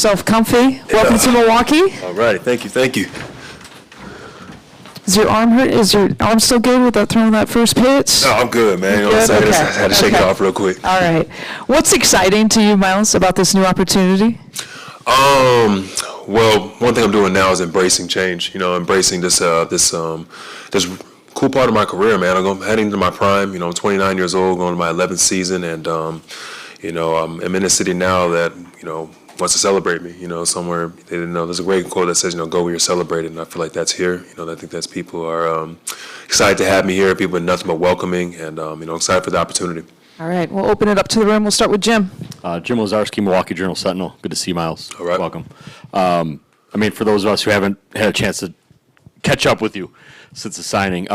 yourself comfy. Welcome to Milwaukee. All right, thank you. Is your arm hurt? Is your arm still good without throwing that first pitch? No, I'm good, man. You know what I'm saying? I had to shake it off real quick. All right. What's exciting to you, Myles, about this new opportunity? Well, one thing I'm doing now is embracing change. You know, embracing this cool part of my career, man. I'm heading to my prime. You know, I'm 29 years old, going to my 11th season, and I'm in a city now that wants to celebrate me. You know, somewhere they didn't know. There's a great quote that says, "Go where you're celebrated," and I feel like that's here. I think that's people are excited to have me here. People are nothing but welcoming, and excited for the opportunity. All right, we'll open it up to the room. We'll start with Jim. Jim Lazarski, Milwaukee Journal-Sentinel. Good to see you, Myles. All right. Welcome. For those of us who haven't had a chance to catch up with you since the signing,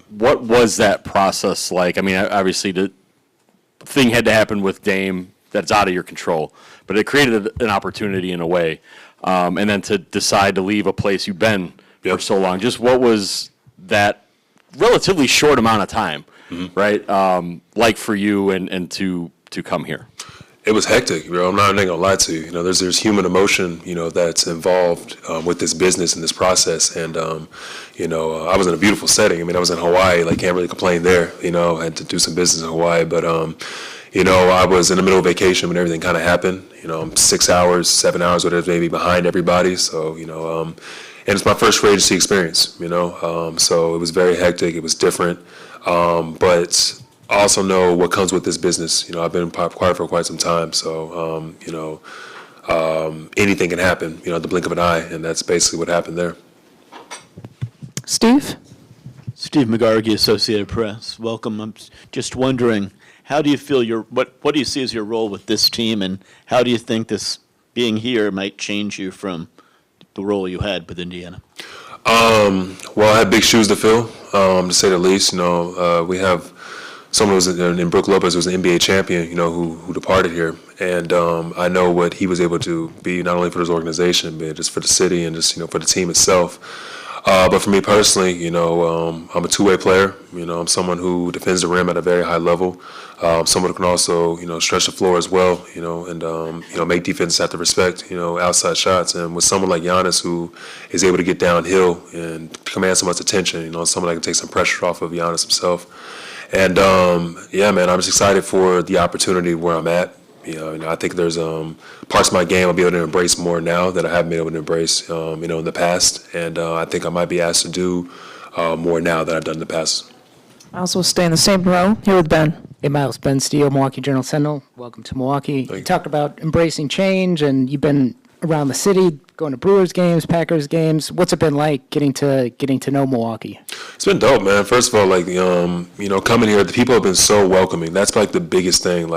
what was that process like? I mean, obviously the thing had to happen with Dame that's out of your control, but it created an opportunity in a way. And then to decide to leave a place you've been for so long, just what was that relatively short amount of time, right? Like for you and to come here? It was hectic, I'm not gonna lie to you. There's human emotion, that's involved with this business and this process. And I was in a beautiful setting. I mean, I was in Hawaii, can't really complain there. I had to do some business in Hawaii, but I was in the middle of vacation when everything kind of happened. I'm 6 hours, 7 hours, whatever, maybe behind everybody. So and it's my first free agency experience. So it was very hectic. It was different, but I also know what comes with this business. I've been quiet for quite some time, so anything can happen. At the blink of an eye, and that's basically what happened there. Steve McGargy, Associated Press. Welcome. I'm just wondering, how do you feel what do you see as your role with this team, and how do you think this being here might change you from the role you had with Indiana? Well, I had big shoes to fill, to say the least. We have someone who was in Brook Lopez, who was an NBA champion, who departed here. And I know what he was able to be, not only for his organization, but just for the city and just, for the team itself. But for me personally, I'm a two-way player. I'm someone who defends the rim at a very high level. Someone who can also, stretch the floor as well, and make defense have to respect, outside shots. And with someone like Giannis, who is able to get downhill and command so much attention, someone that can take some pressure off of Giannis himself. And man, I'm just excited for the opportunity where I'm at. I think there's parts of my game I'll be able to embrace more now that I haven't been able to embrace, in the past. And I think I might be asked to do more now than I've done in the past. Myles will stay in the same row. Here with Ben. Hey, Myles. Ben Steele, Milwaukee Journal-Sentinel. Welcome to Milwaukee. You talked about embracing change, and you've been around the city, going to Brewers games, Packers games. What's it been like getting to know Milwaukee? It's been dope, man. First of all, coming here, the people have been so welcoming. That's the biggest thing.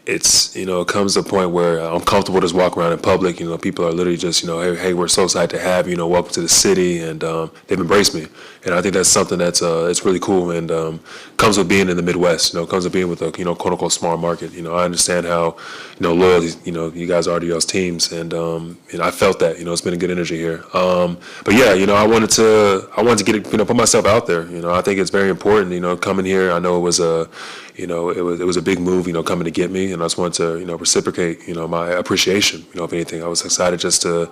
It's, it comes to a point where I'm comfortable just walking around in public. People are literally just, hey, we're so excited to have you. Welcome to the city, and they've embraced me. And I think that's something that's it's really cool, and comes with being in the Midwest. Comes with being with a quote unquote small market. I understand how loyal you guys are to y'all's teams, and I felt that. It's been a good energy here. But yeah, I wanted to get it, put myself out there. I think it's very important. Coming here, I know it was a it was a big move, coming to get me, and I just wanted to, reciprocate, my appreciation, if anything. I was excited just to,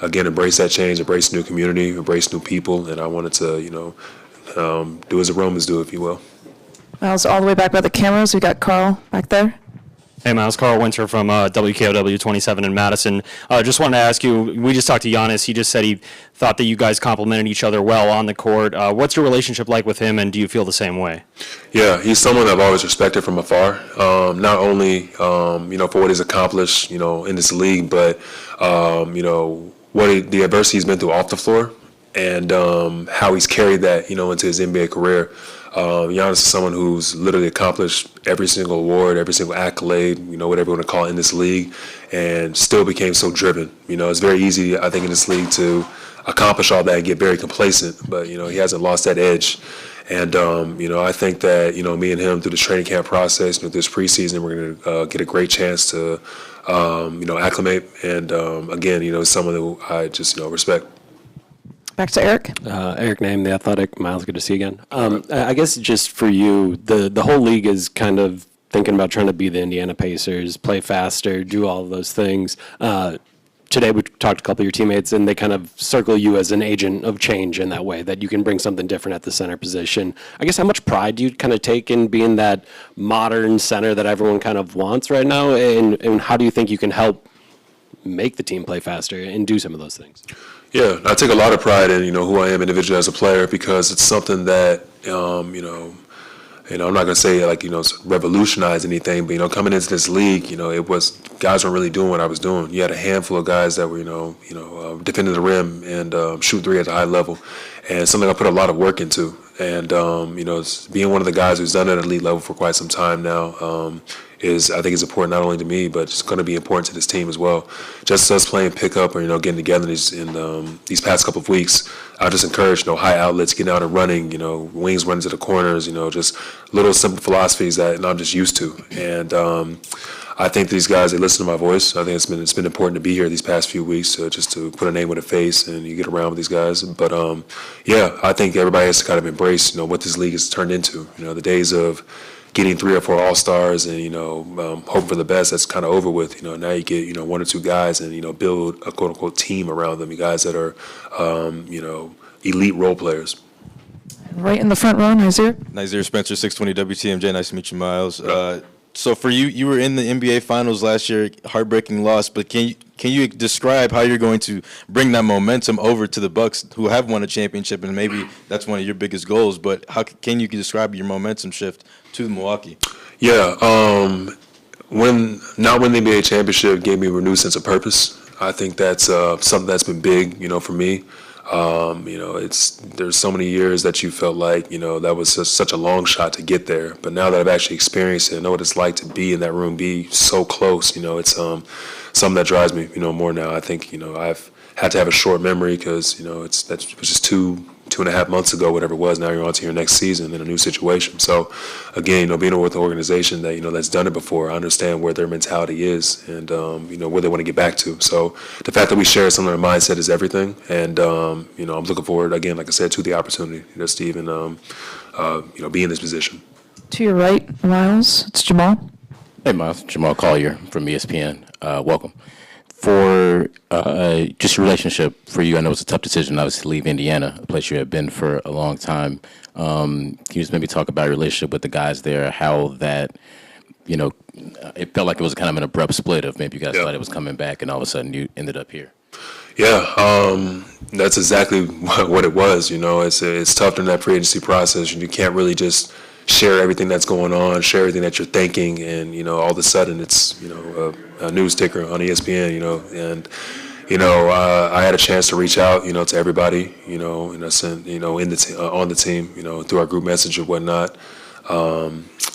again, embrace that change, embrace new community, embrace new people, and I wanted to, do as the Romans do, if you will. Myles, all the way back by the cameras. We got Carl back there. Hey, Myles, Carl Winter from WKOW 27 in Madison. Just wanted to ask you, we just talked to Giannis. He just said he thought that you guys complemented each other well on the court. What's your relationship like with him, and do you feel the same way? Yeah, he's someone I've always respected from afar, not only, for what he's accomplished, in this league, but, the adversity he's been through off the floor, and how he's carried that, into his NBA career. Giannis is someone who's literally accomplished every single award, every single accolade, whatever you want to call it in this league, and still became so driven. It's very easy, I think, in this league to accomplish all that and get very complacent, but, he hasn't lost that edge. And, I think that, me and him through this training camp process, this preseason, we're going to get a great chance to, acclimate. And, again, someone who I just, respect. Back to Eric. Eric Name, The Athletic. Myles, good to see you again. I guess just for you, the whole league is kind of thinking about trying to be the Indiana Pacers, play faster, do all of those things. Today we talked to a couple of your teammates, and they kind of circle you as an agent of change in that way, that you can bring something different at the center position. I guess how much pride do you kind of take in being that modern center that everyone kind of wants right now, and how do you think you can help make the team play faster and do some of those things? Yeah, I take a lot of pride in, who I am individually as a player, because it's something that, I'm not going to say revolutionize anything, but, coming into this league, it was, guys weren't really doing what I was doing. You had a handful of guys that were, defending the rim and shoot three at a high level, and something I put a lot of work into. And, it's being one of the guys who's done it at elite level for quite some time now, I think is important not only to me, but it's going to be important to this team as well. Just us playing pickup or, getting together these past couple of weeks, I just encourage, high outlets, getting out and running, wings running to the corners, just little simple philosophies that I'm just used to. And I think these guys, they listen to my voice. I think it's been important to be here these past few weeks, just to put a name with a face and you get around with these guys. But I think everybody has to kind of embrace, what this league has turned into. The days of getting 3 or 4 All-Stars and, hope for the best, that's kind of over with. Now you get, 1 or 2 guys and, build a quote-unquote team around them, you guys that are, elite role players. Right in the front row, Nazir. Nazir Spencer, 620 WTMJ. Nice to meet you, Myles. So for you, you were in the NBA Finals last year, heartbreaking loss, but can you describe how you're going to bring that momentum over to the Bucks, who have won a championship, and maybe that's one of your biggest goals, but how can you describe your momentum shift to Milwaukee? Yeah, when not winning the NBA championship gave me a renewed sense of purpose. I think that's something that's been big, for me. There's so many years that you felt like, that was such a long shot to get there. But now that I've actually experienced it, I know what it's like to be in that room, be so close, it's something that drives me, more now. I think, I've had to have a short memory because, it was just 2.5 months ago, whatever it was. Now you're on to your next season in a new situation. So, again, being with an organization that, that's done it before, I understand where their mentality is and, where they want to get back to. So the fact that we share similar mindset is everything. And, I'm looking forward, again, like I said, to the opportunity, Steve, and, be in this position. To your right, Myles, it's Jamal. Hey, Myles. Jamal Collier from ESPN. Welcome. For just your relationship for you, I know it's a tough decision, obviously, to leave Indiana, a place you have been for a long time. Can you just maybe talk about your relationship with the guys there, how that, it felt like it was kind of an abrupt split of maybe you guys thought it was coming back and all of a sudden you ended up here? Yeah, that's exactly what it was. It's tough during that free agency process, and you can't really just share everything that's going on, share everything that you're thinking, and all of a sudden it's a news ticker on ESPN, and I had a chance to reach out, to everybody, in a sense, on the team, through our group message or whatnot.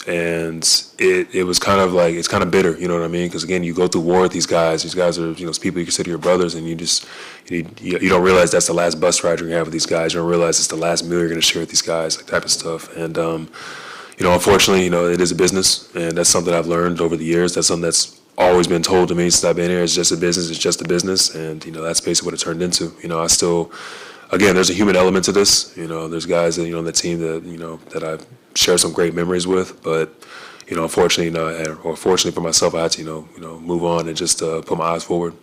And it was kind of like, it's kind of bitter, you know what I mean? Because again, you go through war with these guys. These guys are, people you consider your brothers, and you don't realize that's the last bus ride you're gonna have with these guys. You don't realize it's the last meal you're gonna share with these guys, like type of stuff. And unfortunately, it is a business, and that's something I've learned over the years. That's something that's always been told to me since I've been here. It's just a business. It's just a business, and that's basically what it turned into. I still, again, there's a human element to this. There's guys that on the team that that I've shared some great memories with, but unfortunately, or fortunately for myself, I had to move on and just put my eyes forward.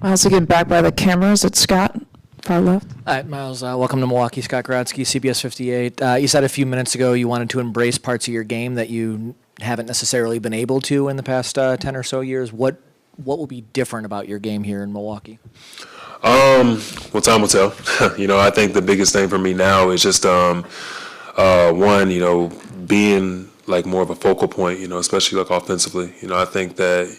Myles again, back by the cameras. It's Scott, far left. Hi, Myles. Welcome to Milwaukee. Scott Grodsky, CBS 58. You said a few minutes ago you wanted to embrace parts of your game that you haven't necessarily been able to in the past 10 or so years. What will be different about your game here in Milwaukee? Well, time will tell. I think the biggest thing for me now is just one, being like more of a focal point, especially like offensively. I think that,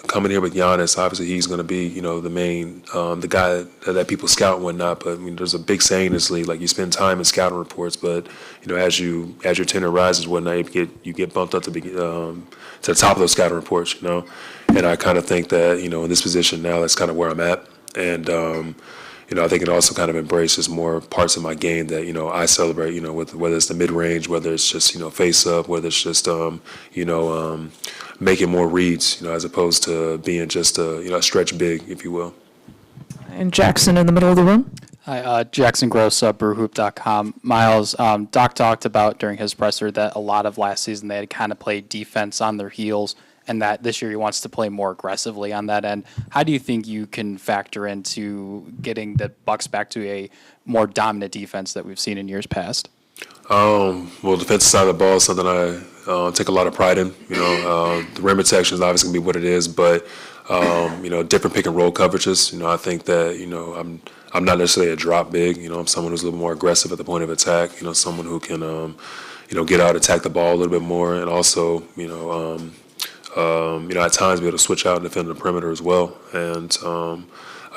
coming here with Giannis, obviously he's going to be, the main, the guy that people scout and whatnot. But there's a big saying in this league, like you spend time in scouting reports, but as your tenure rises, whatnot, you get bumped up to the top of those scouting reports, And I kind of think that, in this position now, that's kind of where I'm at. And I think it also kind of embraces more parts of my game that, I celebrate, with whether it's the mid-range, whether it's just, face up, whether it's just, making more reads, as opposed to being just a stretch big, if you will. And Jackson in the middle of the room. Hi, Jackson Gross, brewhoop.com. Myles, Doc talked about during his presser that a lot of last season they had kind of played defense on their heels, and that this year he wants to play more aggressively on that end. How do you think you can factor into getting the Bucks back to a more dominant defense that we've seen in years past? Well, defensive side of the ball is something I take a lot of pride in. The rim protection is obviously going to be what it is, but different pick and roll coverages. I think that I'm not necessarily a drop big. I'm someone who's a little more aggressive at the point of attack. Someone who can get out, attack the ball a little bit more, and also at times be able to switch out and defend the perimeter as well. And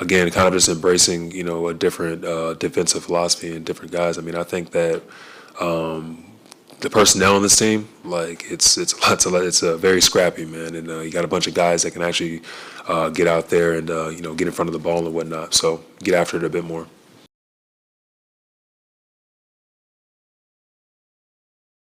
again, kind of just embracing a different defensive philosophy and different guys. I think that. The personnel on this team, it's very scrappy, man, and you got a bunch of guys that can actually get out there and get in front of the ball and whatnot. So get after it a bit more.